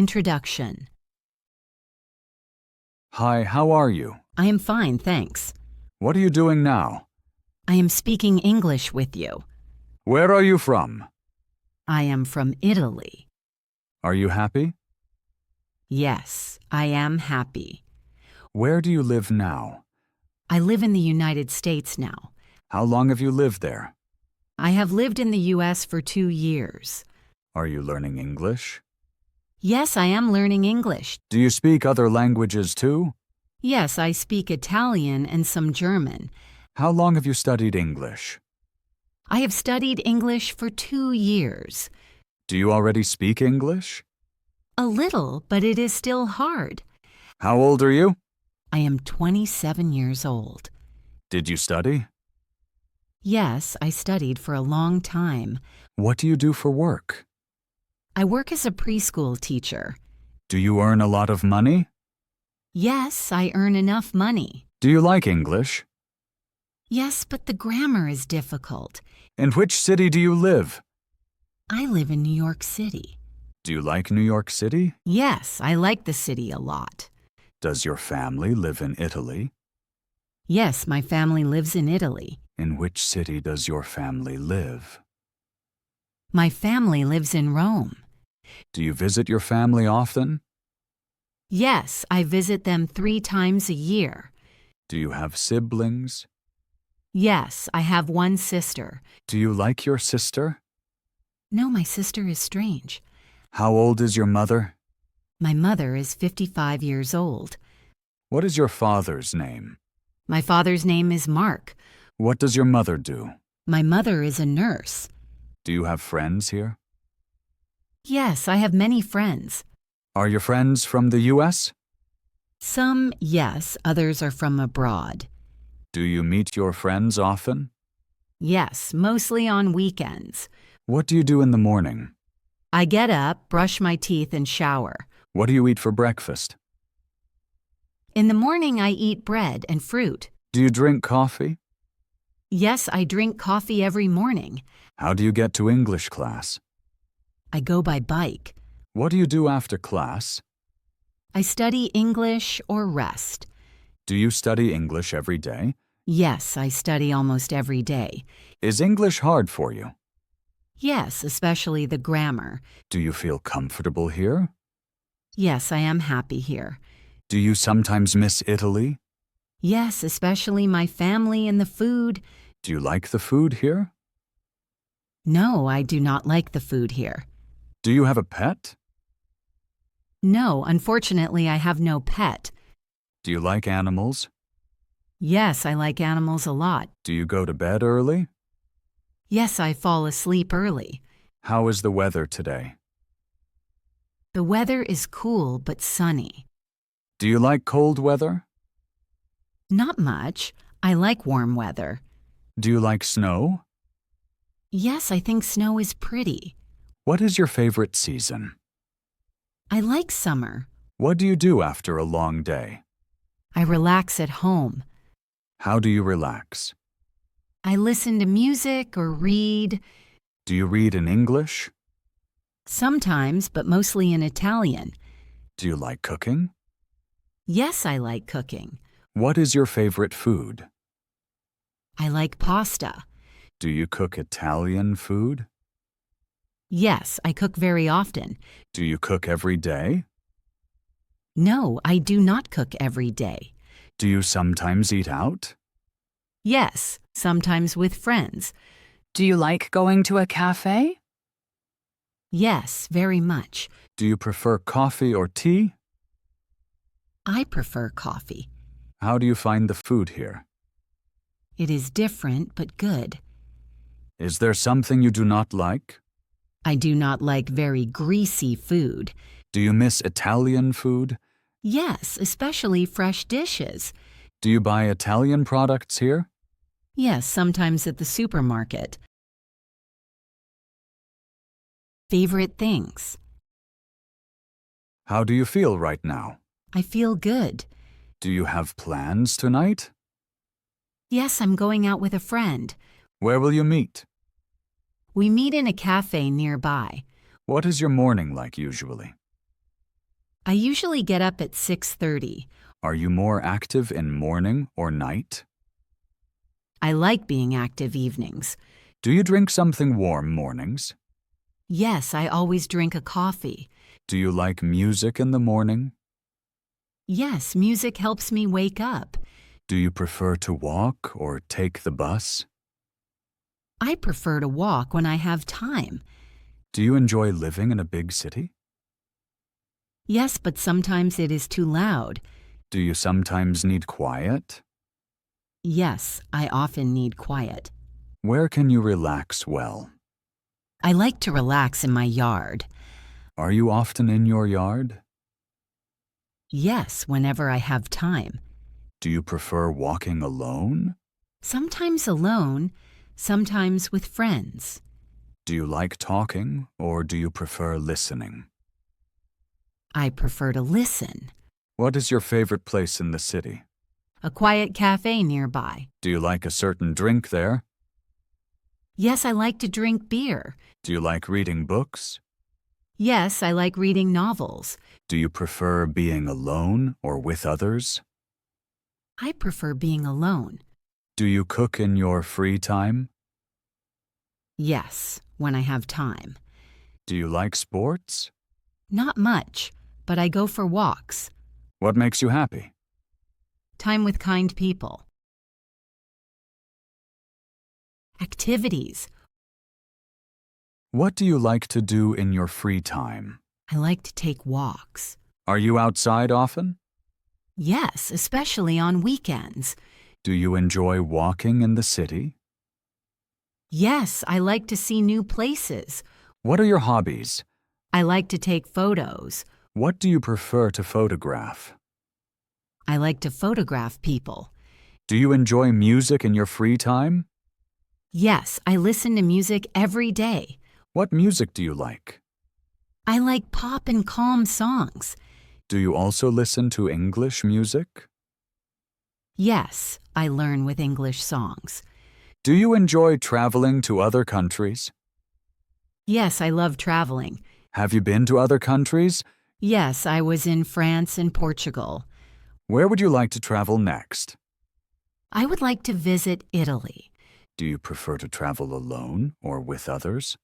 Introduction. Hi, how are you? I am fine, thanks. What are you doing now? I am speaking English with you. Where are you from? I am from Italy. Are you happy? Yes, I am happy. Where do you live now? I live in the United States now. How long have you lived there? I have lived in the U.S. for 2 years. Are you learning English? Yes, I am learning English. Do you speak other languages too? Yes, I speak Italian and some German. How long have you studied English? I have studied English for 2 years. Do you already speak English? A little, but it is still hard. How old are you? I am 27 years old. Did you study? Yes, I studied for a long time. What do you do for work? I work as a preschool teacher. Do you earn a lot of money? Yes, I earn enough money. Do you like English? Yes, but the grammar is difficult. In which city do you live? I live in New York City. Do you like New York City? Yes, I like the city a lot. Does your family live in Italy? Yes, my family lives in Italy. In which city does your family live? My family lives in Rome. Do you visit your family often? Yes, I visit them 3 times a year. Do you have siblings? Yes, I have one sister. Do you like your sister? No, my sister is strange. How old is your mother? My mother is 55 years old. What is your father's name? My father's name is Mark. What does your mother do? My mother is a nurse. Do you have friends here? Yes, I have many friends. Are your friends from the U.S.? Some, yes, others are from abroad. Do you meet your friends often? Yes, mostly on weekends. What do you do in the morning? I get up, brush my teeth, and shower. What do you eat for breakfast? In the morning, I eat bread and fruit. Do you drink coffee? Yes, I drink coffee every morning. How do you get to English class? I go by bike. What do you do after class? I study English or rest. Do you study English every day? Yes, I study almost every day. Is English hard for you? Yes, especially the grammar. Do you feel comfortable here? Yes, I am happy here. Do you sometimes miss Italy? Yes, especially my family and the food. Do you like the food here? No, I do not like the food here. Do you have a pet? No, unfortunately, I have no pet. Do you like animals? Yes, I like animals a lot. Do you go to bed early? Yes, I fall asleep early. How is the weather today? The weather is cool but sunny. Do you like cold weather? Not much. I like warm weather. Do you like snow? Yes, I think snow is pretty. What is your favorite season? I like summer. What do you do after a long day? I relax at home. How do you relax? I listen to music or read. Do you read in English? Sometimes, but mostly in Italian. Do you like cooking? Yes, I like cooking. What is your favorite food? I like pasta. Do you cook Italian food? Yes, I cook very often. Do you cook every day? No, I do not cook every day. Do you sometimes eat out? Yes, sometimes with friends. Do you like going to a cafe? Yes, very much. Do you prefer coffee or tea? I prefer coffee. How do you find the food here? It is different but good. Is there something you do not like? I do not like very greasy food. Do you miss Italian food? Yes, especially fresh dishes. Do you buy Italian products here? Yes, sometimes at the supermarket. Favorite things. How do you feel right now? I feel good. Do you have plans tonight? Yes, I'm going out with a friend. Where will you meet? We meet in a cafe nearby. What is your morning like usually? I usually get up at 6:30. Are you more active in morning or night? I like being active evenings. Do you drink something warm mornings? Yes, I always drink a coffee. Do you like music in the morning? Yes, music helps me wake up. Do you prefer to walk or take the bus? I prefer to walk when I have time. Do you enjoy living in a big city? Yes, but sometimes it is too loud. Do you sometimes need quiet? Yes, I often need quiet. Where can you relax well? I like to relax in my yard. Are you often in your yard? Yes, whenever I have time. Do you prefer walking alone? Sometimes alone, sometimes with friends. Do you like talking or do you prefer listening? I prefer to listen. What is your favorite place in the city? A quiet cafe nearby. Do you like a certain drink there? Yes, I like to drink beer. Do you like reading books? Yes, I like reading novels. Do you prefer being alone or with others? I prefer being alone. Do you cook in your free time? Yes, when I have time. Do you like sports? Not much, but I go for walks. What makes you happy? Time with kind people. Activities. What do you like to do in your free time? I like to take walks. Are you outside often? Yes, especially on weekends. Do you enjoy walking in the city? Yes, I like to see new places. What are your hobbies? I like to take photos. What do you prefer to photograph? I like to photograph people. Do you enjoy music in your free time? Yes, I listen to music every day. What music do you like? I like pop and calm songs. Do you also listen to English music? Yes, I learn with English songs. Do you enjoy traveling to other countries? Yes, I love traveling. Have you been to other countries? Yes, I was in France and Portugal. Where would you like to travel next? I would like to visit Italy. Do you prefer to travel alone or with others?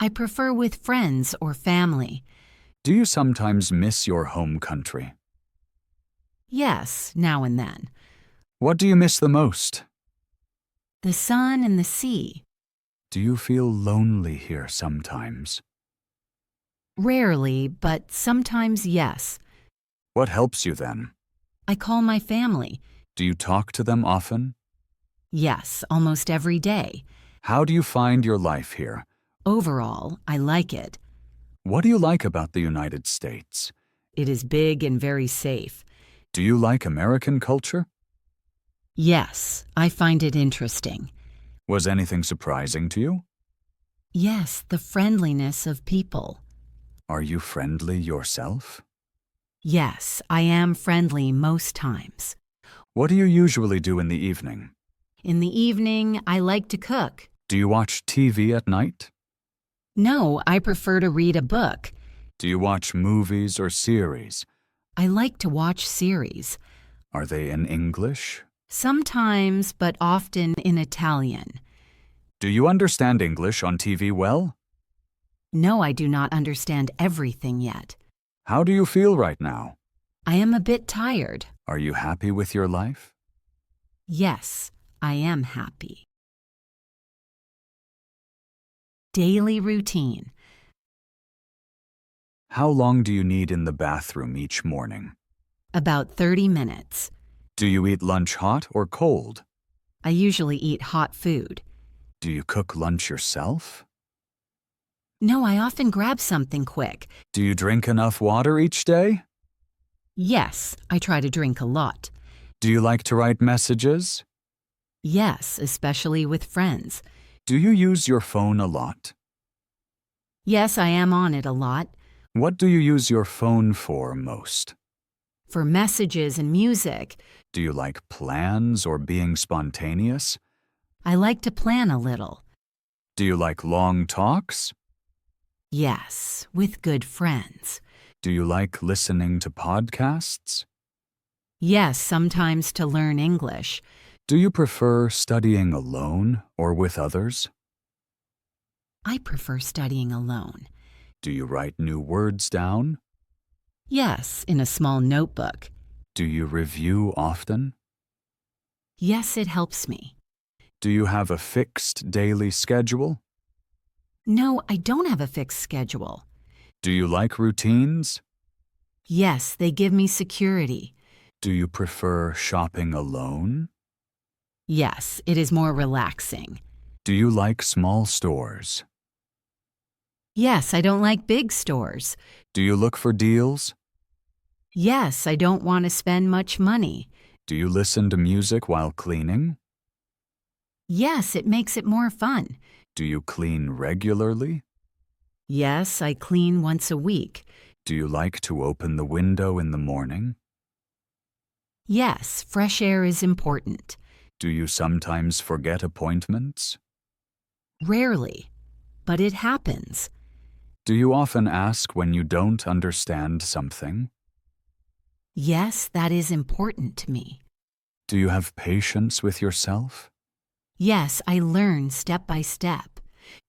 I prefer with friends or family. Do you sometimes miss your home country? Yes, now and then. What do you miss the most? The sun and the sea. Do you feel lonely here sometimes? Rarely, but sometimes yes. What helps you then? I call my family. Do you talk to them often? Yes, almost every day. How do you find your life here? Overall, I like it. What do you like about the United States? It is big and very safe. Do you like American culture? Yes, I find it interesting. Was anything surprising to you? Yes, the friendliness of people. Are you friendly yourself? Yes, I am friendly most times. What do you usually do in the evening? In the evening, I like to cook. Do you watch TV at night? No, I prefer to read a book. Do you watch movies or series? I like to watch series. Are they in English? Sometimes, but often in Italian. Do you understand English on TV well? No, I do not understand everything yet. How do you feel right now? I am a bit tired. Are you happy with your life? Yes, I am happy. Daily routine. How long do you need in the bathroom each morning? About 30 minutes. Do you eat lunch hot or cold? I usually eat hot food. Do you cook lunch yourself? No, I often grab something quick. Do you drink enough water each day? Yes, I try to drink a lot. Do you like to write messages? Yes, especially with friends. Do you use your phone a lot? Yes, I am on it a lot. What do you use your phone for most? For messages and music. Do you like plans or being spontaneous? I like to plan a little. Do you like long talks? Yes, with good friends. Do you like listening to podcasts? Yes, sometimes to learn English. Do you prefer studying alone or with others? I prefer studying alone. Do you write new words down? Yes, in a small notebook. Do you review often? Yes, it helps me. Do you have a fixed daily schedule? No, I don't have a fixed schedule. Do you like routines? Yes, they give me security. Do you prefer shopping alone? Yes, it is more relaxing. Do you like small stores? Yes, I don't like big stores. Do you look for deals? Yes, I don't want to spend much money. Do you listen to music while cleaning? Yes, it makes it more fun. Do you clean regularly? Yes, I clean once a week. Do you like to open the window in the morning? Yes, fresh air is important. Do you sometimes forget appointments? Rarely, but it happens. Do you often ask when you don't understand something? Yes, that is important to me. Do you have patience with yourself? Yes, I learn step by step.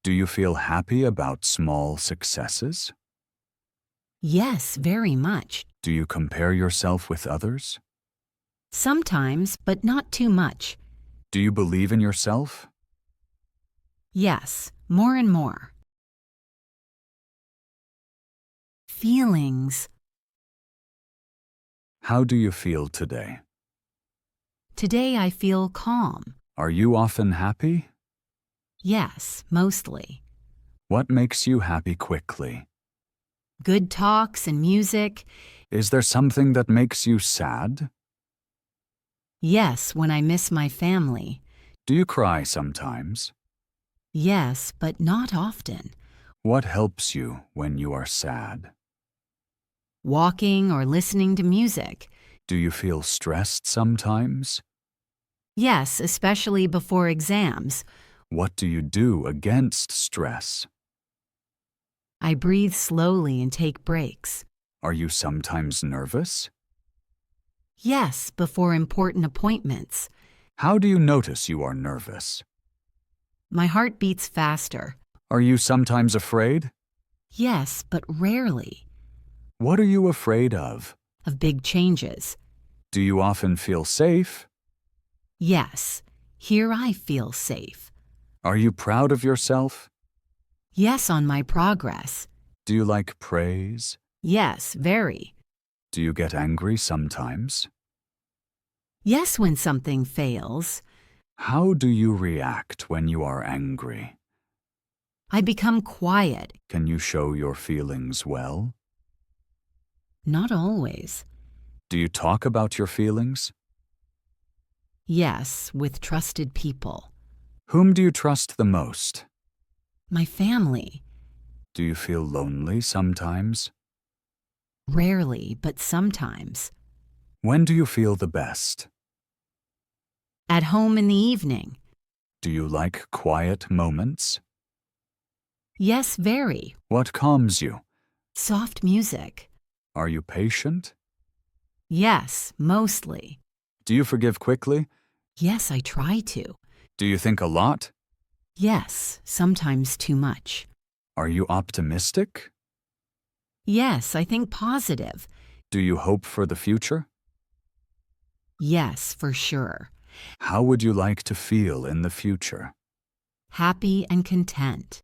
Do you feel happy about small successes? Yes, very much. Do you compare yourself with others? Sometimes, but not too much. Do you believe in yourself? Yes, more and more. Feelings. How do you feel today? Today I feel calm. Are you often happy? Yes, mostly. What makes you happy quickly? Good talks and music. Is there something that makes you sad? Yes, when I miss my family. Do you cry sometimes? Yes, but not often. What helps you when you are sad? Walking or listening to music. Do you feel stressed sometimes? Yes, especially before exams. What do you do against stress? I breathe slowly and take breaks. Are you sometimes nervous? Yes, before important appointments. How do you notice you are nervous? My heart beats faster. Are you sometimes afraid? Yes, but rarely. What are you afraid of? Of big changes. Do you often feel safe? Yes, here I feel safe. Are you proud of yourself? Yes, on my progress. Do you like praise? Yes, very. Do you get angry sometimes? Yes, when something fails. How do you react when you are angry? I become quiet. Can you show your feelings well? Not always. Do you talk about your feelings? Yes, with trusted people. Whom do you trust the most? My family. Do you feel lonely sometimes? Rarely, but sometimes. When do you feel the best? At home in the evening. Do you like quiet moments? Yes, very. What calms you? Soft music. Are you patient? Yes, mostly. Do you forgive quickly? Yes, I try to. Do you think a lot? Yes, sometimes too much. Are you optimistic? Yes, I think positive. Do you hope for the future? Yes, for sure. How would you like to feel in the future? Happy and content.